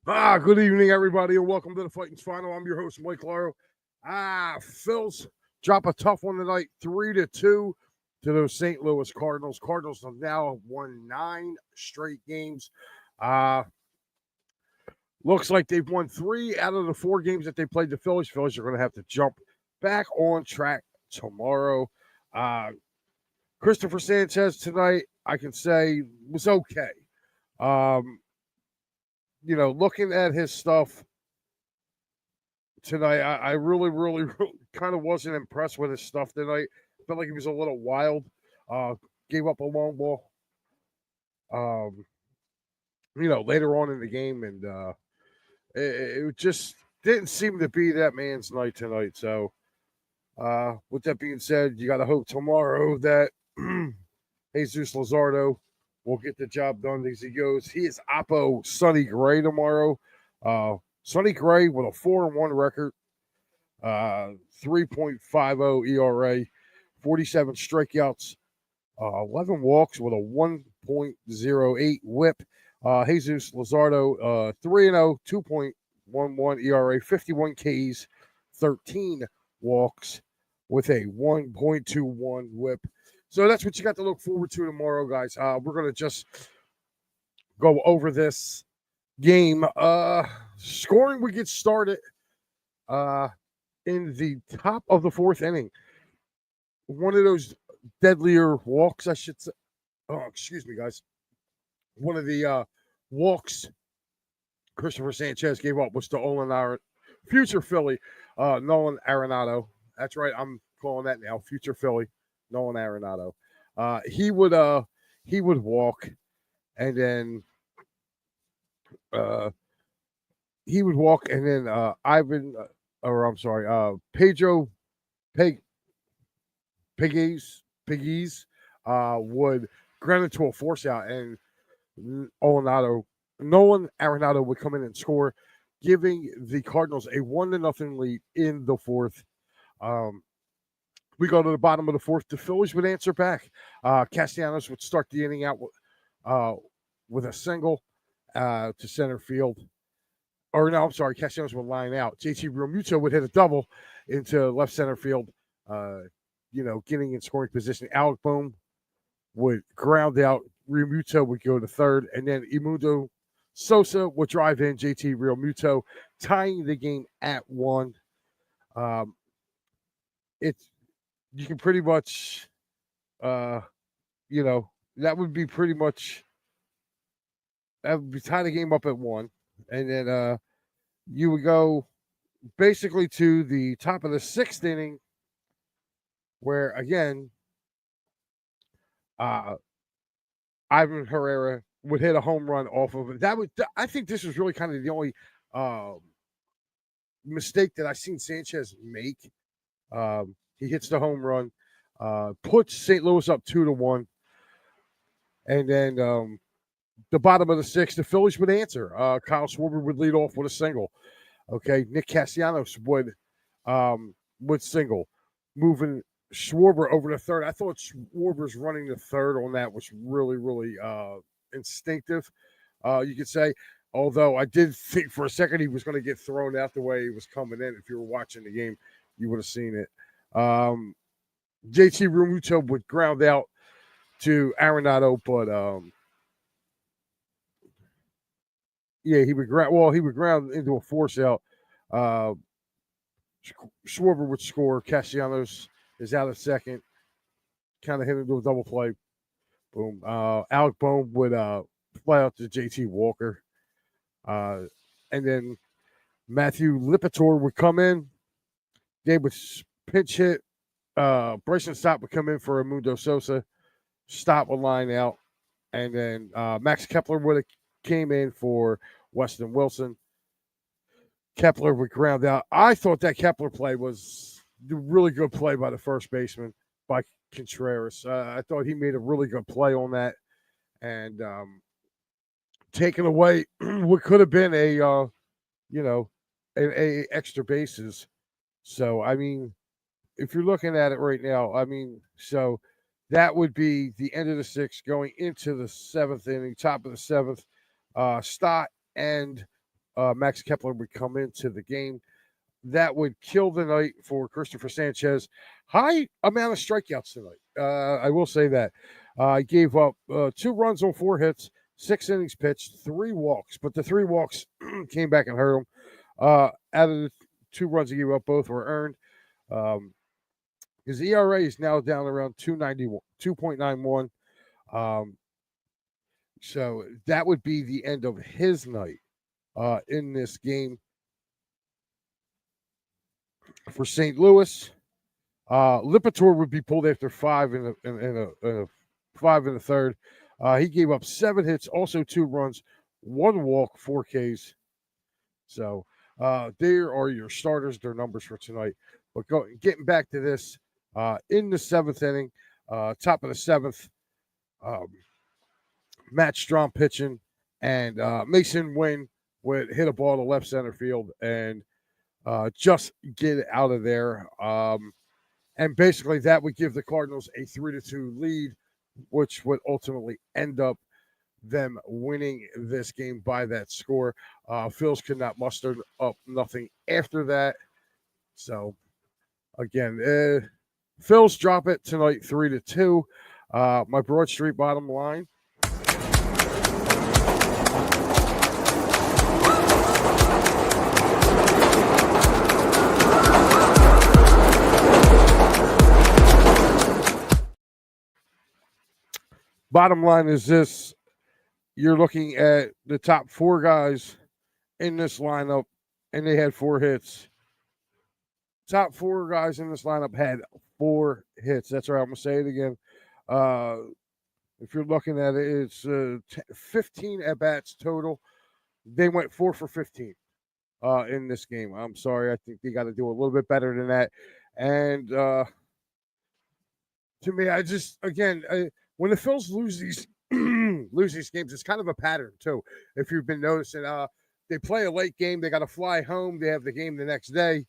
Good evening, everybody, and welcome to the Fighting's Final. I'm your host, Mike Laro. Phils drop a tough one tonight, 3-2 to those St. Louis Cardinals. Cardinals have now won 9 straight games. Looks like they've won 3 out of the 4 games that they played the Phillies. Phillies are going to have to jump back on track tomorrow. Christopher Sanchez tonight, I can say, was okay. Looking at his stuff tonight, I really kind of wasn't impressed with his stuff tonight. Felt like he was a little wild. Gave up a long ball. Later on in the game, and it just didn't seem to be that man's night tonight. So, with that being said, you got to hope tomorrow that Jesus Luzardo will get the job done as he goes. He is Oppo Sonny Gray tomorrow. Sonny Gray with a 4-1 record, 3.50 ERA, 47 strikeouts, 11 walks with a 1.08 whip. Jesus Luzardo, 3-0, 2.11 ERA, 51 Ks, 13 walks with a 1.21 whip. So that's what you got to look forward to tomorrow, guys. We're going to just go over this game. Scoring would get started in the top of the 4th inning. One of those deadlier walks, I should say. Oh, excuse me, guys. One of the walks Christopher Sanchez gave up was to future Philly, Nolan Arenado. That's right, I'm calling that now, future Philly, Nolan Arenado. He would walk, and then Pedro Piggies would ground into a force out, and Nolan Arenado would come in and score, giving the Cardinals a 1-0 lead in the 4th. We go to the bottom of the 4th. The Phillies would answer back. Castellanos would start the inning out with a single to center field. Or no, I'm sorry, Castellanos would line out. JT Realmuto would hit a double into left center field, getting in scoring position. Alec Bohm would ground out. Realmuto would go to third, and then Edmundo Sosa would drive in JT Realmuto, tying the game at 1. You can pretty much, that would be pretty much, that would be tie the game up at 1, and then you would go basically to the top of the 6th inning, where again, Ivan Herrera would hit a home run off of it. I think this was really kind of the only mistake that I've seen Sanchez make. He hits the home run, puts St. Louis up 2-1, and then the bottom of the 6th, the Phillies would answer. Kyle Schwarber would lead off with a single. Okay, Nick Castellanos would single, moving Schwarber over to third. I thought Schwarber's running to third on that was really instinctive, you could say. Although I did think for a second he was going to get thrown out the way he was coming in. If you were watching the game, you would have seen it. JT Realmuto would ground out to Arenado, but he would ground into a force out. Schwarber would score. Castellanos is out of second. Kind of hit into a double play. Boom. Alec Bohm would fly out to JT Walker. And then Matthew Lipitor would come in. They would pinch hit. Bryson Stott would come in for Edmundo Sosa. Stott would line out. And then Max Kepler would have came in for Weston Wilson. Kepler would ground out. I thought that Kepler play was a really good play by the first baseman, by Contreras. I thought he made a really good play on that, and taking away what could have been a extra bases. So I mean, if you're looking at it right now, so that would be the end of the 6th, going into the 7th inning, top of the 7th. Stott and Max Kepler would come into the game. That would kill the night for Christopher Sanchez. High amount of strikeouts tonight. I will say that. I gave up 2 runs on 4 hits, 6 innings pitched, 3 walks, but the 3 walks came back and hurt him. Out of the 2 runs he gave up, both were earned. His ERA is now down around 2.91. So that would be the end of his night in this game. For St. Louis, Lipitor would be pulled after 5 in a 5 in the third. He gave up 7 hits, also 2 runs, 1 walk, 4 Ks. So there are your starters, their numbers for tonight. But getting back to this, in the 7th inning, top of the 7th, Matt Strom pitching, and Mason Wynn would hit a ball to left center field and just get out of there. And basically that would give the Cardinals a 3-2 lead, which would ultimately end up them winning this game by that score. Phillies could not muster up nothing after that. So again, Phillies drop it tonight 3-2. My Broad Street bottom line. Bottom line is this: you're looking at the top 4 guys in this lineup, and they had 4 hits. Top 4 guys in this lineup had 4 hits. That's right. I'm going to say it again. If you're looking at it, it's 15 at-bats total. They went 4 for 15 in this game. I'm sorry. I think they got to do a little bit better than that. And to me, I just, again, when the Phils lose these games, it's kind of a pattern too. If you've been noticing, they play a late game, they got to fly home, they have the game the next day.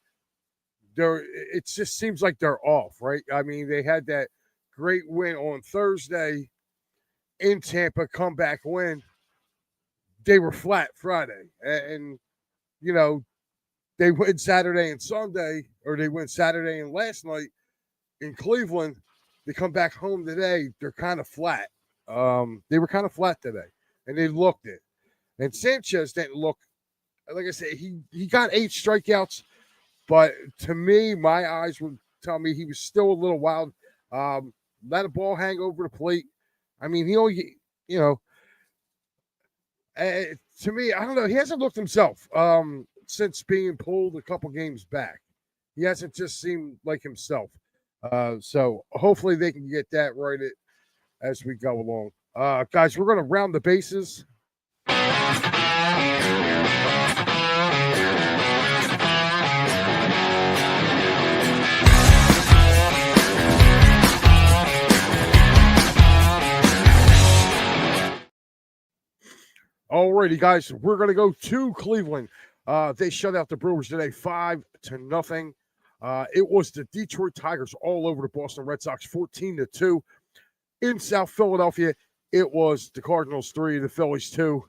It just seems like they're off, right? I mean, they had that great win on Thursday in Tampa, comeback win. They were flat Friday, and you know they win Saturday and Sunday, or they win Saturday and last night in Cleveland. They come back home today, they're kind of flat. They were kind of flat today, and they looked it. And Sanchez didn't look, like I said, he got 8 strikeouts, but to me, my eyes would tell me he was still a little wild. Let a ball hang over the plate. I mean, he only, to me, I don't know. He hasn't looked himself since being pulled a couple games back. He hasn't just seemed like himself. So hopefully they can get that right as we go along. Guys, we're going to round the bases. Alrighty, guys, we're going to go to Cleveland. They shut out the Brewers today 5-0. It was the Detroit Tigers all over the Boston Red Sox 14-2. In South Philadelphia, it was the Cardinals 3, the Phillies 2.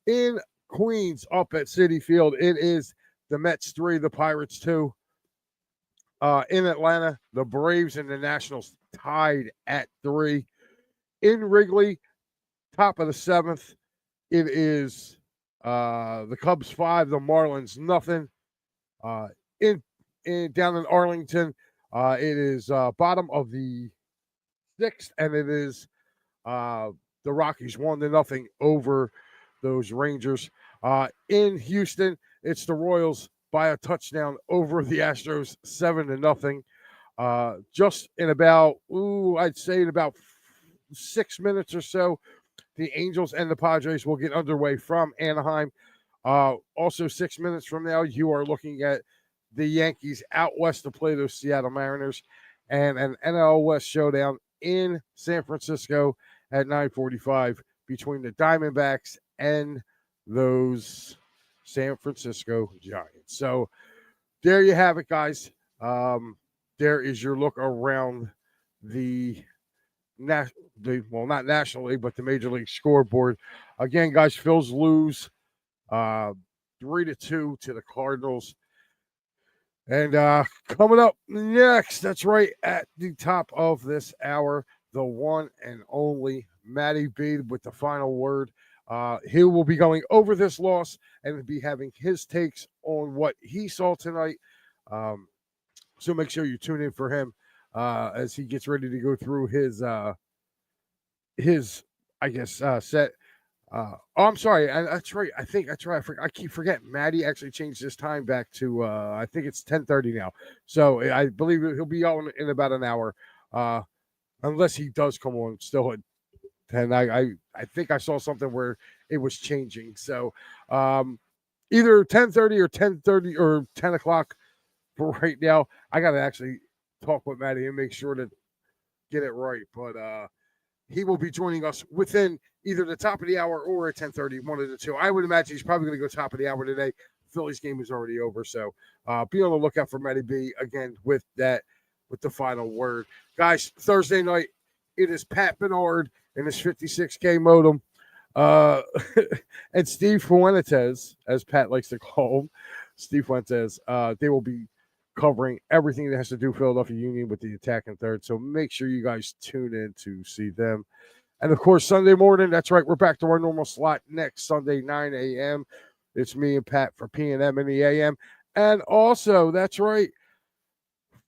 In Queens, up at Citi Field, it is the Mets 3, the Pirates 2. In Atlanta, the Braves and the Nationals tied at 3. In Wrigley, top of the 7th, it is the Cubs 5, the Marlins nothing. Down in Arlington, it is bottom of the 6th, and it is the Rockies 1-0 over those Rangers. In Houston, it's the Royals by a touchdown over the Astros 7-0. Just in about, I'd say in about 6 minutes or so, the Angels and the Padres will get underway from Anaheim. Also, 6 minutes from now, you are looking at the Yankees out west to play those Seattle Mariners, and an NL West showdown in San Francisco at 9:45 between the Diamondbacks and those San Francisco Giants. So there you have it, guys. There is your look around not National League, but the Major League scoreboard. Again, guys, Phils lose 3-2 to the Cardinals. And coming up next, that's right at the top of this hour, the one and only Matty B with the final word. He will be going over this loss and be having his takes on what he saw tonight. So make sure you tune in for him as he gets ready to go through his set. I'm sorry. That's right. I think that's right. I keep forgetting. Maddie actually changed his time back to I think it's 10:30 now. So I believe he'll be on in about an hour, unless he does come on still at 10. I think I saw something where it was changing. So either 10:30 or 10:30 or 10 o'clock for right now. I got to actually talk with Maddie and make sure to get it right. But he will be joining us within either the top of the hour or at 10:30, one of the two. I would imagine he's probably going to go top of the hour today. Phillies game is already over, so be on the lookout for Matty B again with the final word. Guys, Thursday night, it is Pat Bernard and his 56K modem. And Steve Fuentes, as Pat likes to call him, Steve Fuentes, they will be covering everything that has to do with Philadelphia Union with the attack and third. So make sure you guys tune in to see them. And, of course, Sunday morning, that's right, we're back to our normal slot next Sunday, 9 a.m. It's me and Pat for P&M in the a.m. And also, that's right,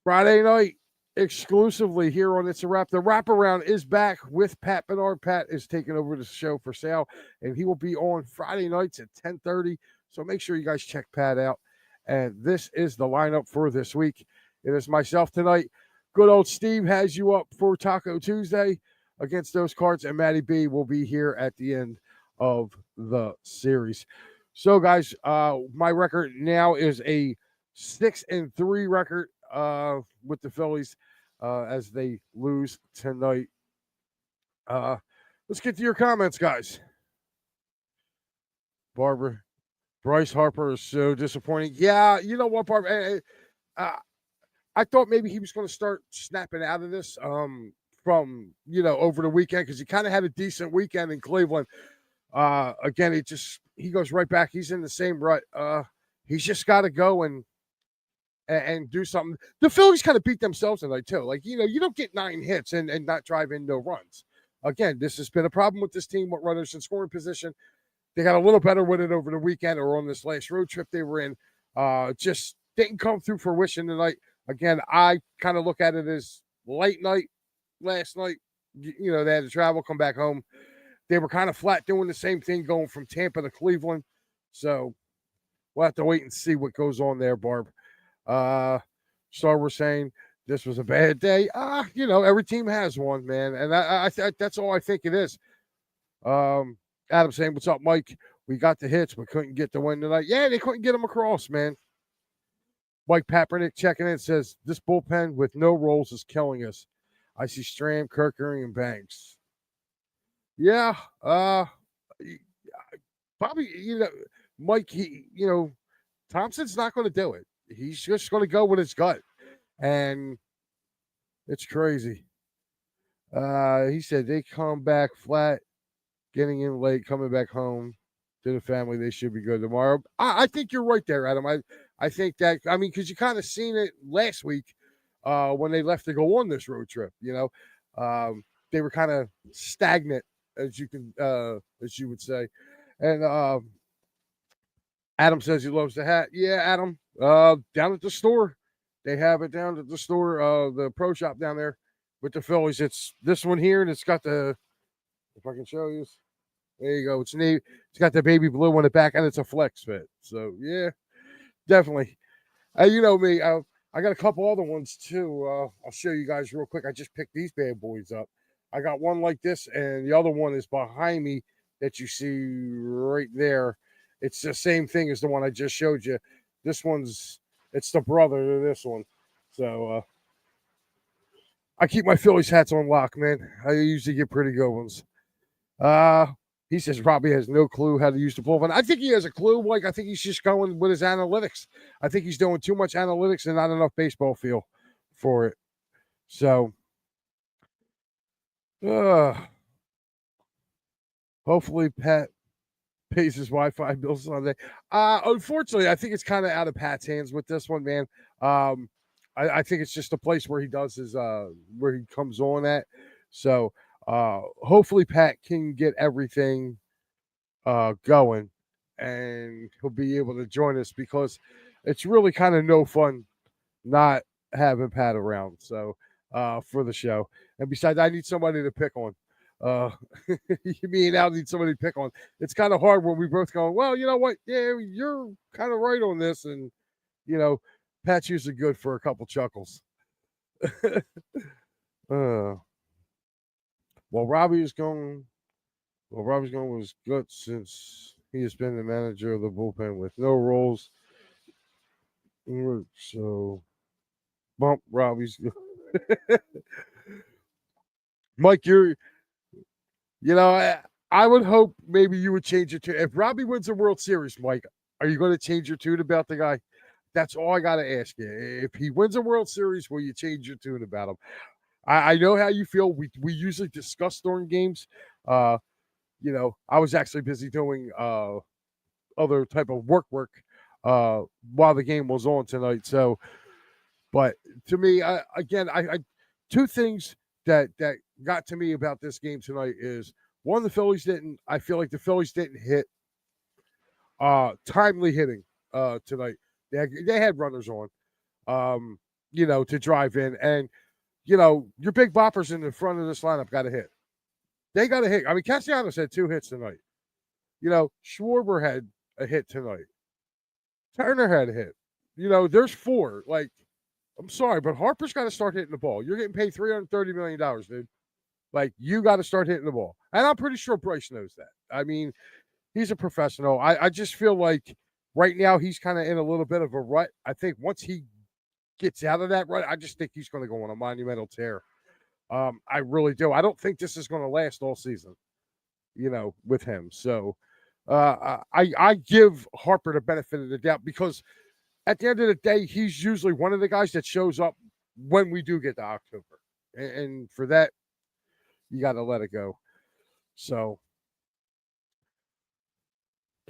Friday night, exclusively here on It's a Wrap. The wraparound is back with Pat Bernard. Pat is taking over the show for sale, and he will be on Friday nights at 10:30. So make sure you guys check Pat out. And this is the lineup for this week. It is myself tonight. Good old Steve has you up for Taco Tuesday against those Cards, and Matty B will be here at the end of the series. So, guys, my record now is a 6-3 record with the Phillies as they lose tonight. Let's get to your comments, guys. Barbara. Bryce Harper is so disappointing. Yeah, you know what, Barbara? I thought maybe he was going to start snapping out of this from, over the weekend because he kind of had a decent weekend in Cleveland. Again, he goes right back. He's in the same rut. He's just got to go and do something. The Phillies kind of beat themselves tonight, too. Like, you don't get 9 hits and not drive in no runs. Again, this has been a problem with this team with runners in scoring position. They got a little better with it over the weekend or on this last road trip they were in. Just didn't come through fruition tonight. Again, I kind of look at it as late night last night. They had to travel, come back home. They were kind of flat doing the same thing going from Tampa to Cleveland. So we'll have to wait and see what goes on there, Barb. Star was saying this was a bad day. Every team has one, man. And I that's all I think it is. Adam saying, what's up, Mike? We got the hits, but couldn't get the win tonight. Yeah, they couldn't get them across, man. Mike Papernick checking in says, this bullpen with no rolls is killing us. I see Stram, Kirkering, and Banks. Yeah, probably, Mike, Thompson's not going to do it. He's just going to go with his gut. And it's crazy. He said they come back flat. Getting in late, coming back home to the family, they should be good tomorrow. I think you're right there, Adam. I think that, because you kind of seen it last week when they left to go on this road trip. They were kind of stagnant, as you would say. And Adam says he loves the hat. Yeah, Adam. Down at the store, they have it down at the store, the pro shop down there with the Phillies. It's this one here, and it's got the. If I can show you. There you go. It's navy. It's got the baby blue on the back, and it's a flex fit. So, yeah, definitely. You know me. I got a couple other ones, too. I'll show you guys real quick. I just picked these bad boys up. I got one like this, and the other one is behind me that you see right there. It's the same thing as the one I just showed you. This it's the brother to this one. So, I keep my Phillies hats on lock, man. I usually get pretty good ones. He says Robbie has no clue how to use the bullpen. I think he has a clue. Like, I think he's just going with his analytics. I think he's doing too much analytics and not enough baseball feel for it. So, hopefully Pat pays his Wi-Fi bill Sunday. Unfortunately, I think it's kind of out of Pat's hands with this one, man. I think it's just a place where he does his where he comes on at. So hopefully Pat can get everything going, and he'll be able to join us because it's really kind of no fun not having Pat around. So for the show, and besides, I need somebody to pick on. Me and Al need somebody to pick on. It's kind of hard when we both go, well, you know what? Yeah, you're kind of right on this, and Pat's usually good for a couple chuckles. Well, Robbie is going. Well, Robbie's going was good since he has been the manager of the bullpen with no roles. So, bump Robbie's. Mike, I would hope maybe you would change it to if Robbie wins a World Series, Mike. Are you going to change your tune about the guy? That's all I got to ask you. If he wins a World Series, will you change your tune about him? I know how you feel. We usually discuss during games. I was actually busy doing other type of work while the game was on tonight. So, but to me, I two things that got to me about this game tonight is one, I feel like the Phillies didn't hit timely hitting tonight. They had runners on, to drive in, and your big boppers in the front of this lineup got to hit. They got to hit. I mean, Castellanos had 2 hits tonight. Schwarber had a hit tonight. Turner had a hit. There's 4. Like, I'm sorry, but Harper's got to start hitting the ball. You're getting paid $330 million, dude. Like, you got to start hitting the ball. And I'm pretty sure Bryce knows that. I mean, he's a professional. I just feel like right now he's kind of in a little bit of a rut. I think once he gets out of that rut, I just think he's going to go on a monumental tear. I really do. I don't think this is going to last all season, with him. So I give Harper the benefit of the doubt because at the end of the day, he's usually one of the guys that shows up when we do get to October. And for that, you got to let it go. So,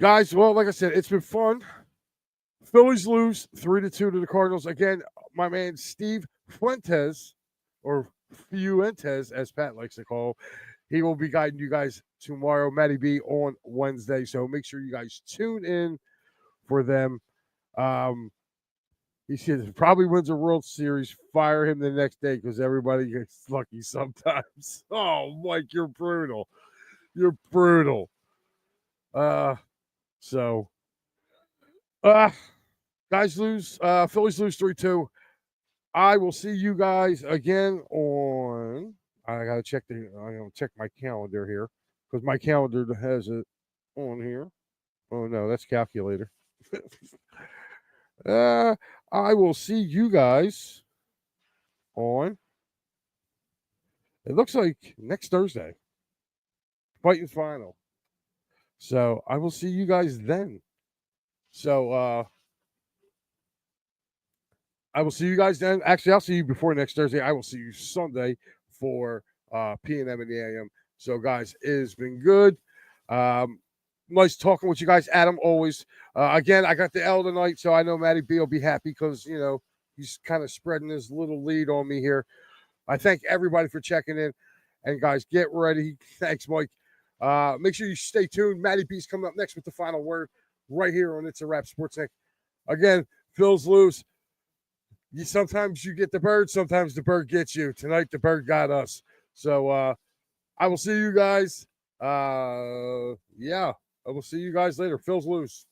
guys, well, like I said, it's been fun. Phillies lose 3-2 to the Cardinals. Again, my man Steve Fuentes, or Fuentes, as Pat likes to call, he will be guiding you guys tomorrow, Matty B, on Wednesday. So make sure you guys tune in for them. He said probably wins a World Series. Fire him the next day because everybody gets lucky sometimes. Oh, Mike, you're brutal. You're brutal. Guys lose. Phillies lose 3-2. I will see you guys again on. I gotta check my calendar here because my calendar has it on here. Oh no, that's calculator. I will see you guys on. It looks like next Thursday, Titans final. So I will see you guys then. So I will see you guys then. Actually, I'll see you before next Thursday. I will see you Sunday for P&M in the AM. So, guys, it has been good. Nice talking with you guys. Adam, always. Again, I got the L tonight, so I know Matty B will be happy because, he's kind of spreading his little lead on me here. I thank everybody for checking in. And, guys, get ready. Thanks, Mike. Make sure you stay tuned. Matty B's coming up next with the final word right here on It's a Wrap Sports Nick. Again, Phil's lose. Sometimes you get the bird, sometimes the bird gets you. Tonight, the bird got us. So I will see you guys. I will see you guys later. Phil's loose.